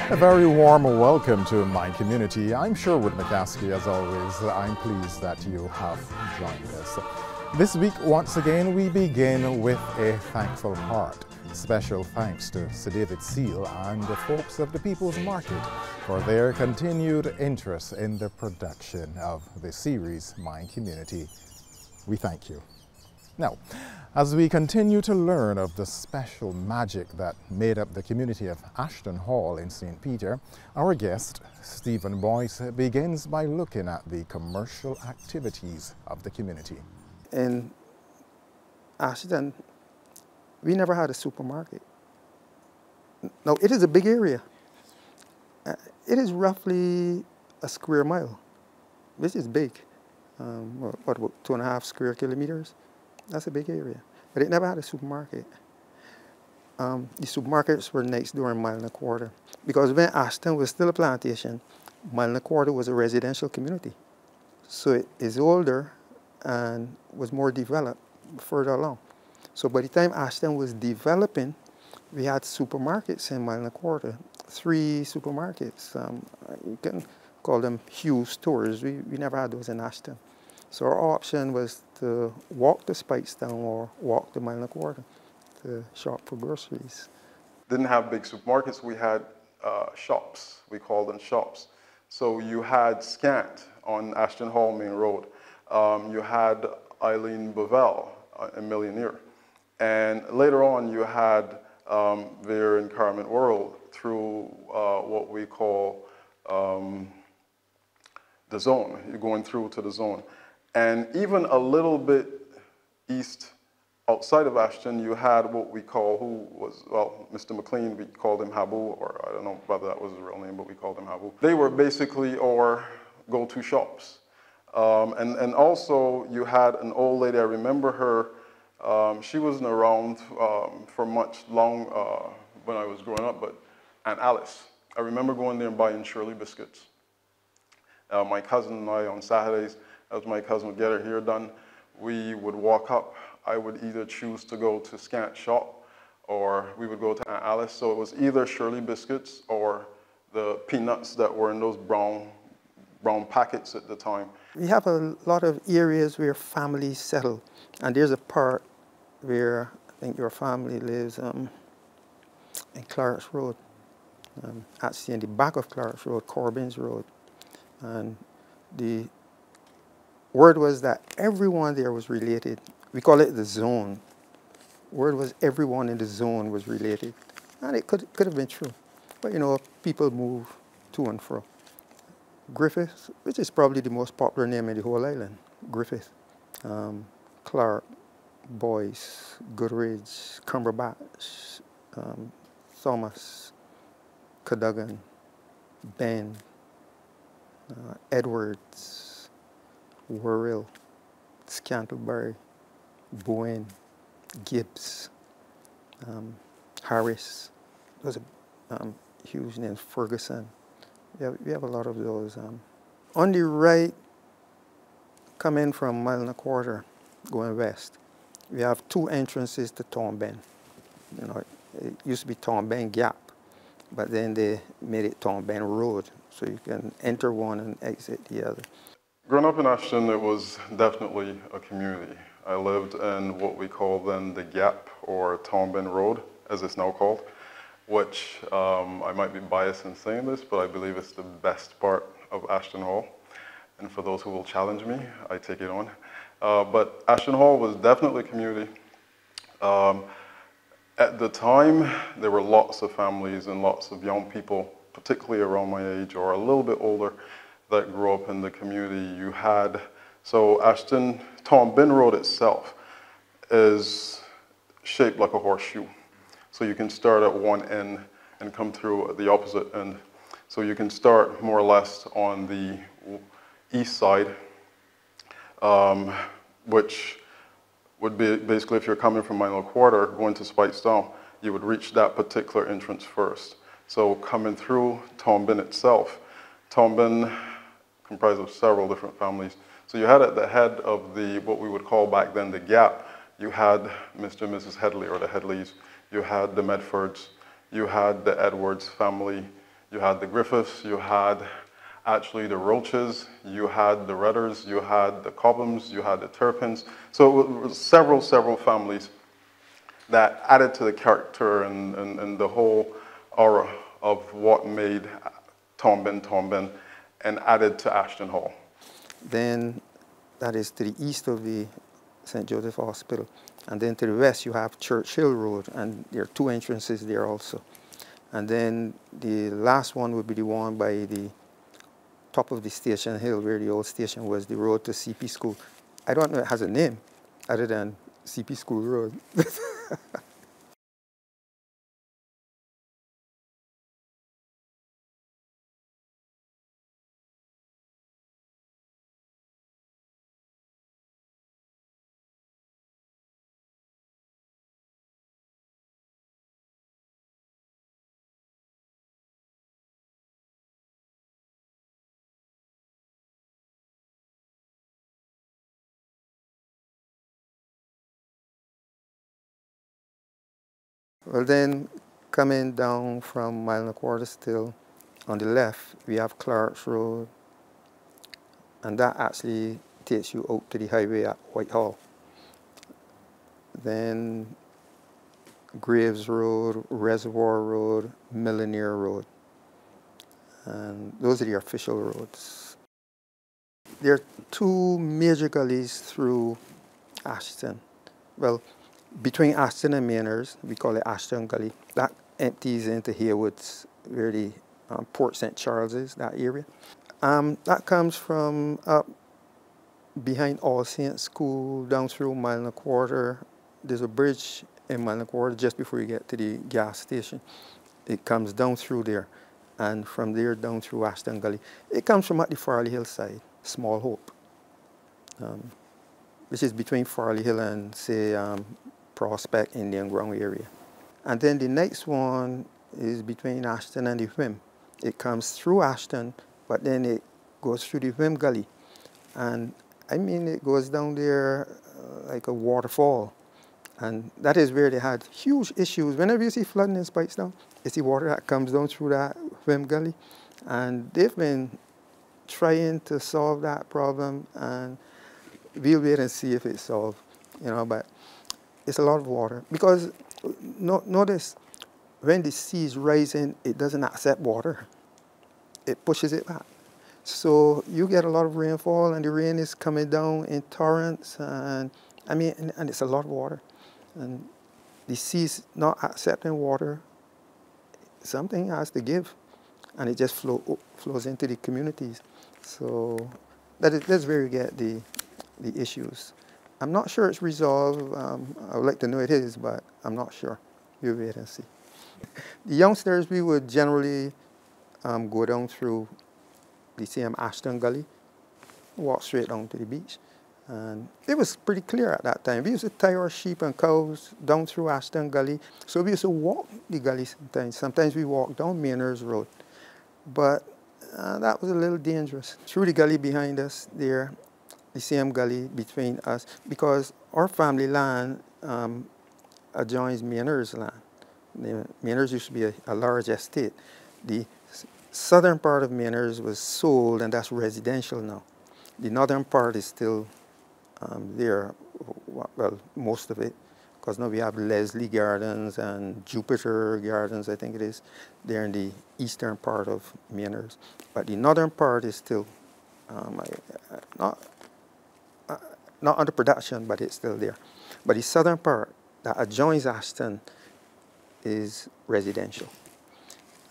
A very warm welcome to my community. I'm Sherwood McCaskey. As always, I'm pleased that you have joined us. This week, once again, we begin with a thankful heart. Special thanks to Sir David Seal and the folks of the People's Market for their continued interest in the production of the series, My Community. We thank you. Now, as we continue to learn of the special magic that made up the community of Ashton Hall in St. Peter, our guest, Stephen Boyce, begins by looking at the commercial activities of the community. In Ashton, we never had a supermarket. Now, it is a big area. It is roughly a square mile, which is big. What, about 2.5 square kilometers? That's a big area. But it never had a supermarket. The supermarkets were next door in 1.25 miles. Because when Ashton was still a plantation, 1.25 miles was a residential community. So it is older and was more developed further along. So by the time Ashton was developing, we had supermarkets in 1.25 miles. 3 supermarkets. You can call them huge stores. We never had those in Ashton. So our option was to walk to Speightstown or walk to 1.25 miles to shop for groceries. Didn't have big supermarkets, we had shops. We called them shops. So you had Scant on Ashton Hall Main Road. You had Eileen Bovell, a millionaire. And later on you had there in Carmen World through what we call the zone. You're going through to the zone. And even a little bit east outside of Ashton, you had what we call, who was, well, Mr. McLean, we called him Habu, or I don't know whether that was his real name, but we called him Habu. They were basically our go-to shops. And also you had an old lady, I remember her, she wasn't around for much long when I was growing up, but Aunt Alice. I remember going there and buying Shirley biscuits. My cousin and I on Saturdays, as my cousin would get her hair done, we would walk up. I would either choose to go to Scant shop or we would go to Aunt Alice. So it was either Shirley biscuits or the peanuts that were in those brown packets at the time. We have a lot of areas where families settle. And there's a part where I think your family lives in Clark's Road. Actually in the back of Clark's Road, Corbin's Road. And the word was that everyone there was related. We call it the zone. Word was everyone in the zone was related. And it could have been true. But you know, people move to and fro. Griffith, which is probably the most popular name in the whole island. Griffith, Clark, Boyce, Goodridge, Cumberbatch, Thomas, Cadogan, Ben, Edwards, Worrell, Scantlebury, Bowen, Gibbs, Harris. Those are huge names. Ferguson. We have a lot of those. On the right, coming from 1.25 miles, going west, we have 2 entrances to Tom Ben. You know, it used to be Tom Ben Gap, but then they made it Tom Ben Road, so you can enter one and exit the other. Growing up in Ashton, it was definitely a community. I lived in what we call then the Gap, or Tom Ben Road, as it's now called, which I might be biased in saying this, but I believe it's the best part of Ashton Hall. And for those who will challenge me, I take it on. But Ashton Hall was definitely a community. At the time, there were lots of families and lots of young people, particularly around my age or a little bit older, that grew up in the community. You had, so Ashton, Tom Ben Road itself is shaped like a horseshoe. So you can start at one end and come through at the opposite end. So you can start more or less on the east side, which would be basically if you're coming from 1.25 going to Speightstown, you would reach that particular entrance first. So coming through Tom Ben itself, Tom Ben comprised of several different families. So you had at the head of the, what we would call back then the Gap, you had Mr. and Mrs. Headley, or the Headleys, you had the Medfords, you had the Edwards family, You had the Griffiths, you had actually the Roaches, you had the Redders, you had the Cobhams, you had the Turpins. So it was several families that added to the character and the whole aura of what made Tombin and added to Ashton Hall. Then that is to the east of the St. Joseph Hospital. And then to the west you have Church Hill Road, and there are two entrances there also. And then the last one would be the one by the top of the station hill where the old station was, the road to CP School. I don't know it has a name other than CP School Road. Well then, coming down from Mile and a Quarter still, on the left we have Clark's Road, and that actually takes you out to the highway at Whitehall. Then Graves Road, Reservoir Road, Millionaire Road. And those are the official roads. There are two major gullies through Ashton. Well, between Ashton and Mainers, we call it Ashton Gully. That empties into Haywoods, where the Port St. Charles is, that area. That comes from up behind All Saints School, down through Mile and a Quarter. There's a bridge in Mile and a Quarter just before you get to the gas station. It comes down through there, and from there down through Ashton Gully. It comes from at the Farley Hill side, Small Hope, which is between Farley Hill and, say, Prospect Indian Ground area. And then the next one is between Ashton and the Whim. It comes through Ashton, but then it goes through the Whim Gully. And I mean, it goes down there like a waterfall. And that is where they had huge issues. Whenever you see flooding in Spikestown, it's the water that comes down through that Whim Gully. And they've been trying to solve that problem, and we'll wait and see if it's solved, you know, but it's a lot of water. Because notice, when the sea is rising, it doesn't accept water. It pushes it back. So you get a lot of rainfall, and the rain is coming down in torrents, and I mean, and it's a lot of water. And the sea's not accepting water. Something has to give, and it just flows into the communities. So that's where you get the issues. I'm not sure it's resolved. I would like to know it is, but I'm not sure. We'll wait and see. The youngsters, we would generally go down through the same Ashton Gully, walk straight down to the beach. And it was pretty clear at that time. We used to tie our sheep and cows down through Ashton Gully. So we used to walk the gully sometimes. Sometimes we walked down Mainers Road. But that was a little dangerous. Through the gully behind us there, the same gully between us, because our family land adjoins Mainers land. Mainers used to be a large estate. The southern part of Mainers was sold, and that's residential now. The northern part is still there, well, most of it, because now we have Leslie Gardens and Jupiter Gardens, I think it is, there in the eastern part of Mainers. But the northern part is still not under production, but it's still there. But the southern part that adjoins Ashton is residential.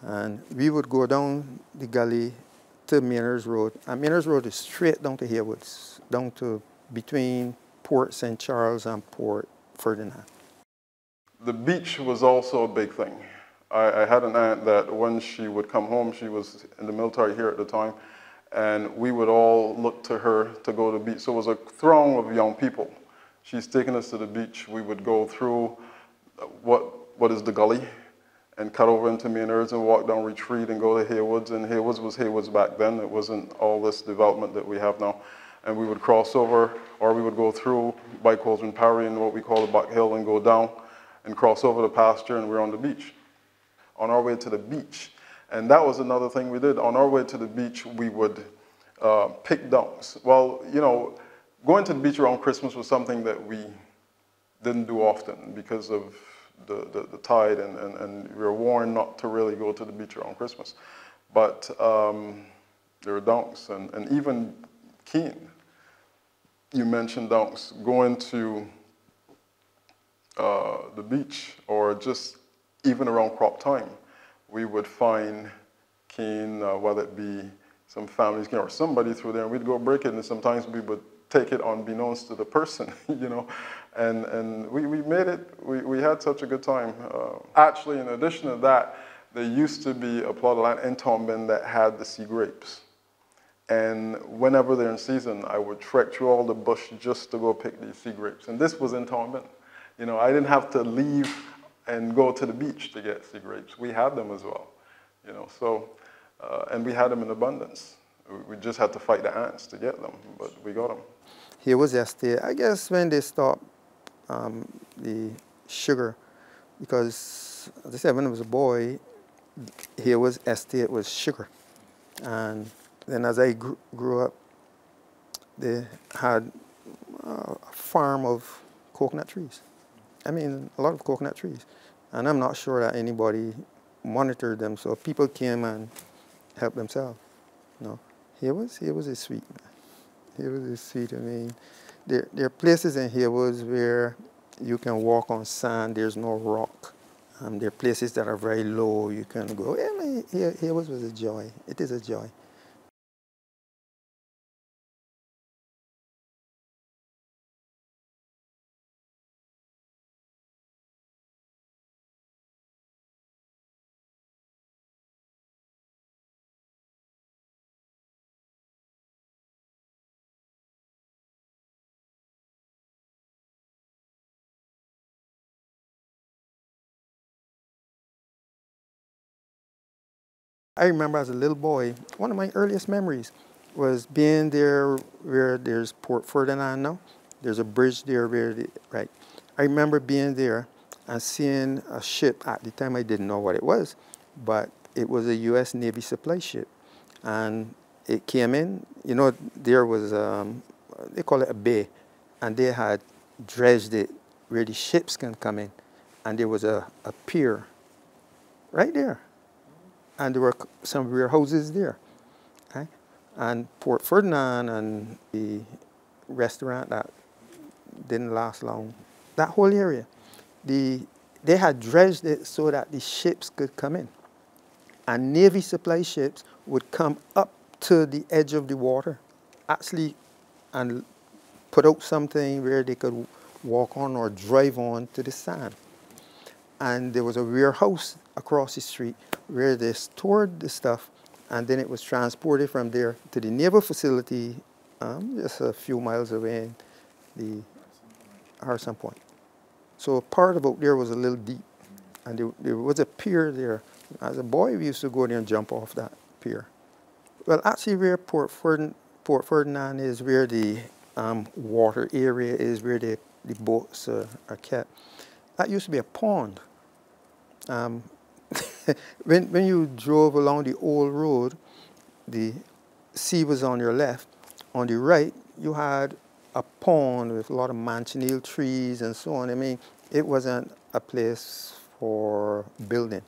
And we would go down the gully to Mainers Road. And Mainers Road is straight down to Haywoods, down to between Port St. Charles and Port Ferdinand. The beach was also a big thing. I had an aunt that when she would come home, she was in the military here at the time, and we would all look to her to go to the beach. So it was a throng of young people. She's taking us to the beach. We would go through what is the gully, and cut over into Mainers and walk down Retreat and go to Haywoods. And Haywoods was Haywoods back then. It wasn't all this development that we have now. And we would cross over, or we would go through by Cauldron Parry and what we call the Buck Hill and go down and cross over the pasture, and we're on the beach. On our way to the beach, And that was another thing we did. On our way to the beach, we would pick dunks. Well, you know, going to the beach around Christmas was something that we didn't do often because of the tide, and we were warned not to really go to the beach around Christmas. But there were dunks, and even Keene, you mentioned dunks, going to the beach or just even around crop time, we would find Keene, whether it be some families or somebody through there, and we'd go break it, and sometimes we would take it unbeknownst to the person, you know, and we made it, we had such a good time. Actually, in addition to that, there used to be a plot of land in Tombin that had the sea grapes. And whenever they're in season, I would trek through all the bush just to go pick these sea grapes. And this was in Tombin. You know, I didn't have to leave and go to the beach to get sea grapes. We had them as well, you know, so, and we had them in abundance. We just had to fight the ants to get them, but we got them. Here was estate. I guess when they stopped the sugar, because as I said, when I was a boy, here was estate was sugar. And then as I grew up, they had a farm of coconut trees. I mean, a lot of coconut trees. And I'm not sure that anybody monitored them, so people came and helped themselves. You know, here was a sweet, man. Here was a sweet. I mean, there are places in here was where you can walk on sand, there's no rock. There are places that are very low, you can go. I mean, here was a joy. It is a joy. I remember as a little boy, one of my earliest memories was being there where there's Port Ferdinand now. There's a bridge there right. I remember being there and seeing a ship. At the time I didn't know what it was, but it was a U.S. Navy supply ship. And it came in, you know, there was, they call it a bay, and they had dredged it where the ships can come in. And there was a pier right there. And there were some warehouses there. Okay? And Port Ferdinand and the restaurant that didn't last long, that whole area, they had dredged it so that the ships could come in. And Navy supply ships would come up to the edge of the water, actually, and put out something where they could walk on or drive on to the sand. And there was a warehouse across the street where they stored the stuff, and then it was transported from there to the naval facility just a few miles away in the Harrison Point. So part of out there was a little deep, and there was a pier there. As a boy, we used to go there and jump off that pier. Well, actually where Port Ferdinand is, where the water area is, where the boats are kept, that used to be a pond. When you drove along the old road, the sea was on your left. On the right, you had a pond with a lot of manchineal trees and so on. I mean, it wasn't a place for building.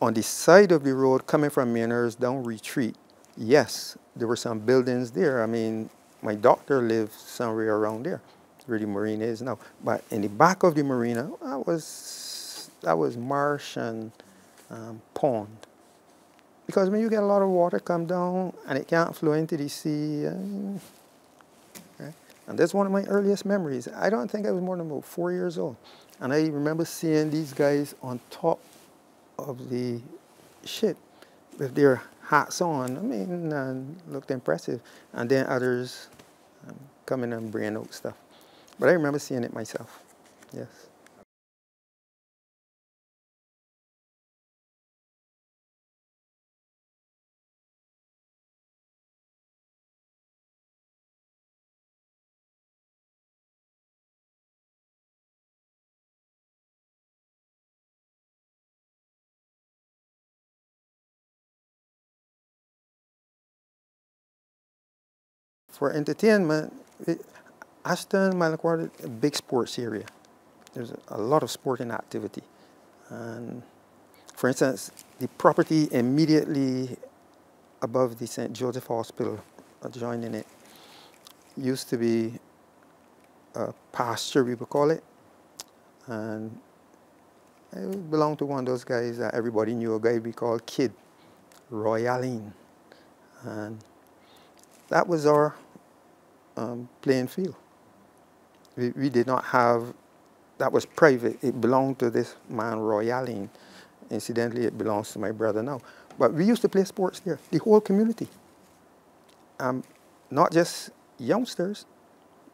On the side of the road coming from Maynard's down Retreat, yes, there were some buildings there. I mean, my doctor lived somewhere around there, where the marina is now. But in the back of the marina, that was marsh and pond. Because when you get a lot of water come down and it can't flow into the sea, okay? And that's one of my earliest memories. I don't think I was more than about 4 years old. And I remember seeing these guys on top of the ship with their hats on. I mean, looked impressive. And then others coming and bringing out stuff. But I remember seeing it myself, yes. for entertainment, Ashton, Malaquarta, a big sports area. There's a lot of sporting activity. And for instance, the property immediately above the St. Joseph Hospital, adjoining it, used to be a pasture, we would call it. And it belonged to one of those guys that everybody knew, a guy we called Kid, Roy Allen. And that was our playing field. We did not have, that was private. It belonged to this man, Roy Allen. Incidentally, it belongs to my brother now. But we used to play sports there, the whole community. Not just youngsters,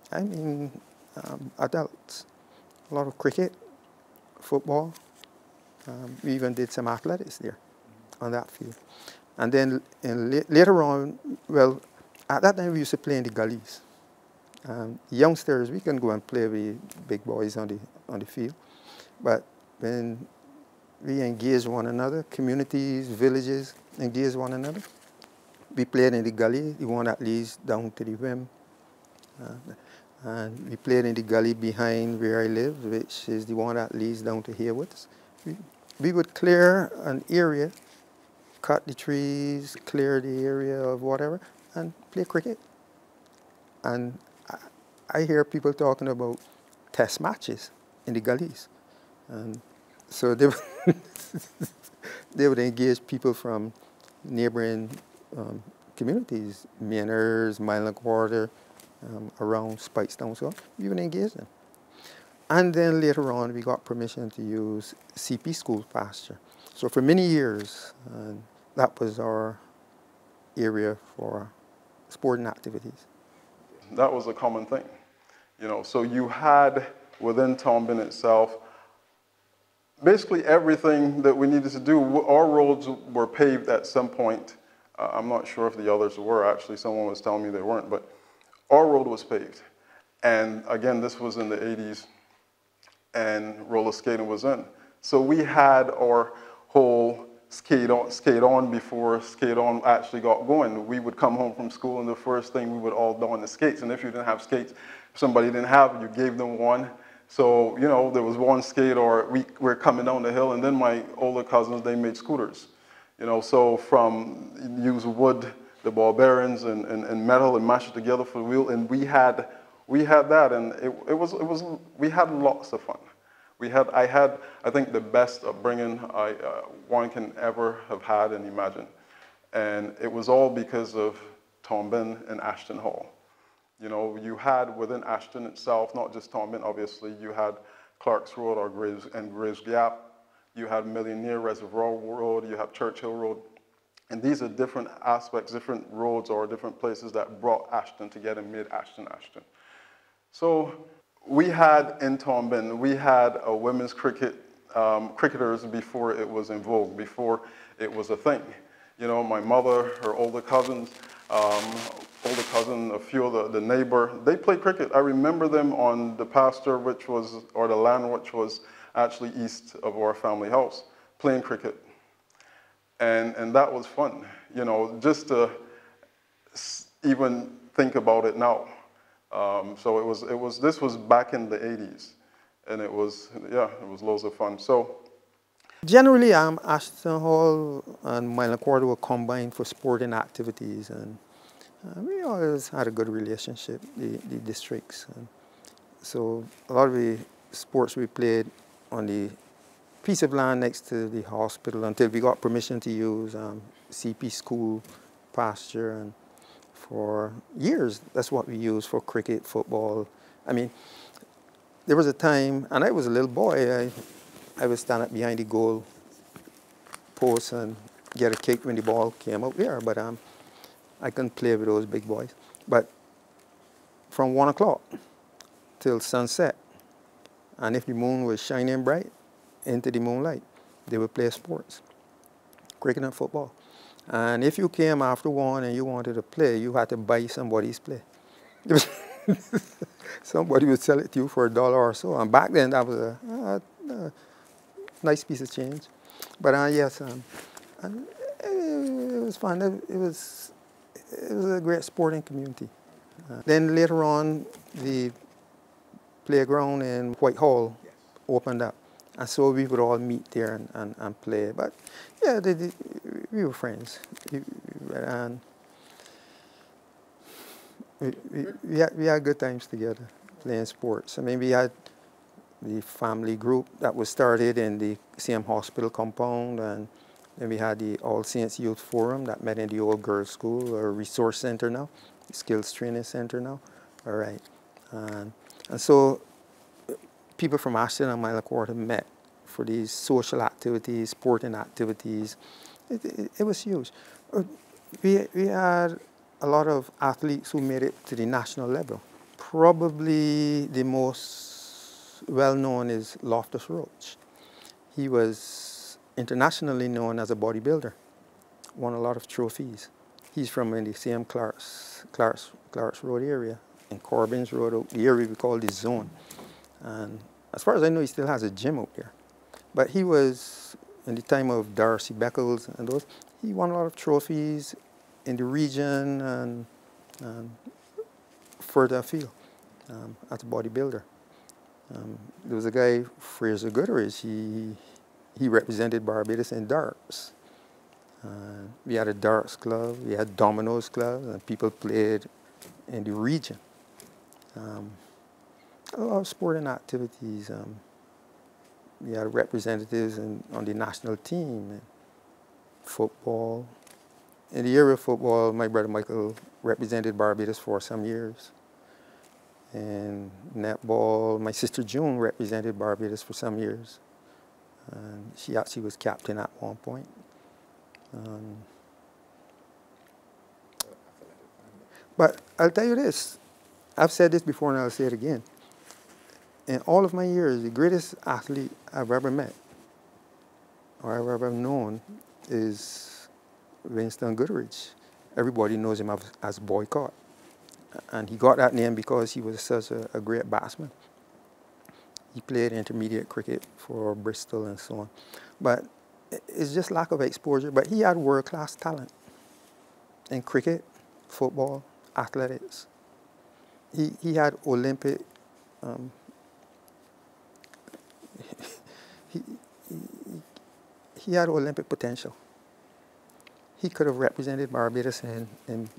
I mean adults. A lot of cricket, football. We even did some athletics there on that field. And then later on, well, at that time we used to play in the gullies. Youngsters, we can go and play with big boys on the field. But when we engaged one another, communities, villages engaged one another, we played in the gully, the one that leads down to the rim. And we played in the gully behind where I live, which is the one that leads down to Haywoods. We would clear an area, cut the trees, clear the area of whatever, and play cricket. And I hear people talking about test matches in the gullies. And so they would engage people from neighboring communities, Manners, Mile and a Quarter, around Spikestown, so we would engage them. And then later on, we got permission to use CP School pasture. So for many years, that was our area for sporting activities. That was a common thing, you know. So you had within Tombin itself basically everything that we needed to do. Our roads were paved at some point. I'm not sure if the others were. Actually, someone was telling me they weren't, but our road was paved. And again, this was in the 80s, and roller skating was in. So we had our whole skate on before skate on actually got going. We would come home from school, and the first thing we would all don the skates. And if you didn't have skates, if somebody didn't have it, you gave them one. So, you know, there was one skate, or we were coming down the hill, and then my older cousins, they made scooters. You know, so from use wood, the ball bearings, and metal, and mash it together for the wheel, and we had that, and we had lots of fun. I had, I think, the best upbringing one can ever have had and imagine. And it was all because of Tombin and Ashton Hall. You know, you had within Ashton itself, not just Tombin, obviously, you had Clark's Road or Graves Gap, you had Millionaire Reservoir Road, you have Churchill Road. And these are different aspects, different roads or different places that brought Ashton together and made Ashton Ashton. So we had in Tombin, we had a women's cricketers before it was in vogue, before it was a thing. You know, my mother, her older cousins, a few of the neighbor, they played cricket. I remember them on the pasture, or the land which was actually east of our family house, playing cricket. And that was fun, you know, just to even think about it now. So this was back in the 80s, and it was loads of fun. So generally, Ashton Hall and Mile and a Quarter were combined for sporting activities, and we always had a good relationship, the districts. And so a lot of the sports we played on the piece of land next to the hospital until we got permission to use CP School pasture, and for years, that's what we used for cricket, football. I mean, there was a time, and I was a little boy, I would stand up behind the goal post and get a kick when the ball came out there, but I couldn't play with those big boys. But from 1 o'clock till sunset, and if the moon was shining bright into the moonlight, they would play sports, cricket and football. And if you came after 1 and you wanted to play, you had to buy somebody's play. Somebody would sell it to you for $1 or so. And back then, that was a nice piece of change. But yes, and it was fun. It was a great sporting community. Then later on, the playground in Whitehall opened up. And so we would all meet there and play. But yeah, we were friends. And we had good times together playing sports. I mean, we had the family group that was started in the same hospital compound, and then we had the All Saints Youth Forum that met in the old girls' school, or resource center now, skills training center now. All right. And so people from Ashton and Mile Quarter met for these social activities, sporting activities. It was huge. We had a lot of athletes who made it to the national level. Probably the most well-known is Loftus Roach. He was internationally known as a bodybuilder, won a lot of trophies. He's from in the same Clark's Road area, in Corbin's Road, the area we call the Zone. And as far as I know, he still has a gym out there. But he was, in the time of Darcy Beckles and those, he won a lot of trophies in the region and further afield as a bodybuilder. There was a guy, Fraser Goodrich, he represented Barbados in darts. We had a darts club, we had dominoes club, and people played in the region. A lot of sporting activities. We had representatives on the national team, and football. In the area of football, my brother Michael represented Barbados for some years. And netball, my sister June represented Barbados for some years. And she actually was captain at one point. But I'll tell you this, I've said this before and I'll say it again. In all of my years, the greatest athlete I've ever met or I've ever known is Winston Goodrich. Everybody knows him as Boycott. And he got that name because he was such a great batsman. He played intermediate cricket for Bristol and so on. But it's just lack of exposure. But he had world-class talent in cricket, football, athletics. He had Olympic he had Olympic potential. He could have represented Barbados in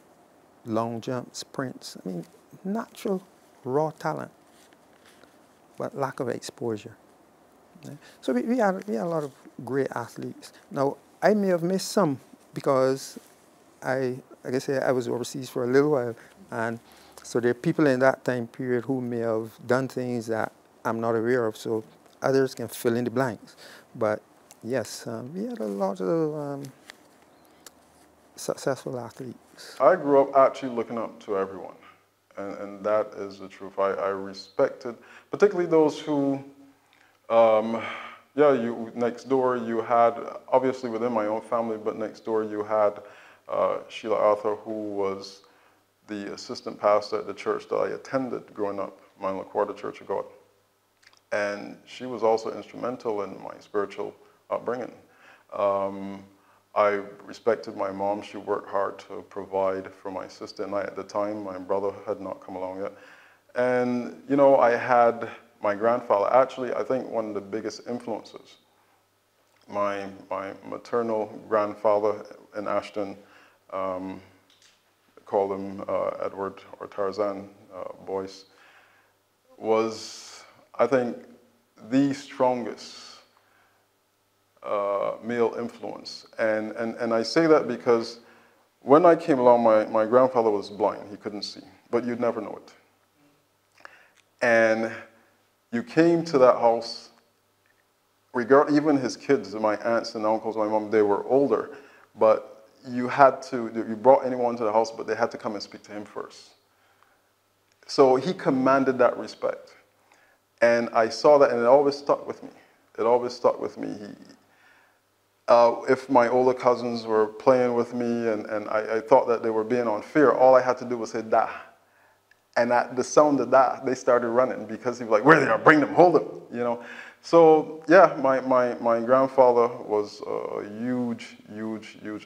long jump, sprints. I mean, natural, raw talent, but lack of exposure. So we had a lot of great athletes. Now, I may have missed some because like I said, I was overseas for a little while, and so there are people in that time period who may have done things that I'm not aware of, so others can fill in the blanks. But yes, we had a lot of successful athletes. I grew up actually looking up to everyone, and that is the truth. I respected, particularly those who, next door you had, obviously within my own family, but next door you had Sheila Arthur, who was the assistant pastor at the church that I attended growing up, Mine Quarter Church of God. And she was also instrumental in my spiritual upbringing. I respected my mom. She worked hard to provide for my sister and I at the time. My brother had not come along yet. And, you know, I had my grandfather. Actually, I think one of the biggest influences, my maternal grandfather in Ashton, called him Edward or Tarzan Boyce, was, I think, the strongest male influence. And I say that because when I came along, my grandfather was blind. He couldn't see, but you'd never know it. And you came to that house, even his kids, my aunts and uncles, my mom, they were older, but you brought anyone to the house, but they had to come and speak to him first. So he commanded that respect. And I saw that, and it always stuck with me. It always stuck with me. If my older cousins were playing with me and I thought that they were being unfair, all I had to do was say, "Da." And at the sound of that, they started running because he was like, "Where they are, bring them, hold them," you know. So yeah, my grandfather was a huge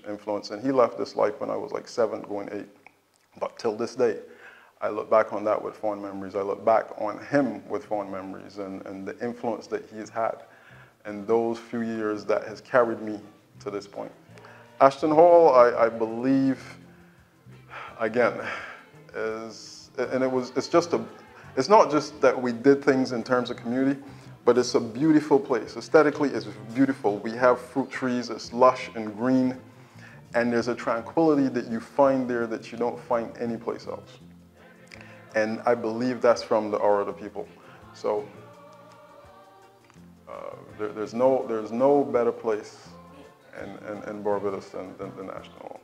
influence, and he left this life when I was like 7, going 8. But till this day, I look back on that with fond memories. I look back on him with fond memories and the influence that he has had in those few years that has carried me to this point. Ashton Hall, I believe, again, it's not just that we did things in terms of community, but it's a beautiful place. Aesthetically, it's beautiful. We have fruit trees, it's lush and green, and there's a tranquility that you find there that you don't find anyplace else. And I believe that's from the aura of the people. So there's no better place in Barbados than Ashton Hall.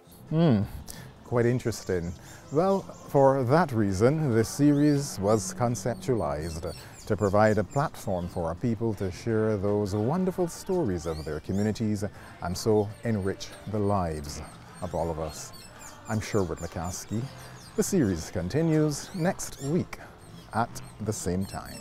Quite interesting. Well, for that reason, this series was conceptualized to provide a platform for our people to share those wonderful stories of their communities and so enrich the lives of all of us. I'm Sherwood McCaskey. The series continues next week at the same time.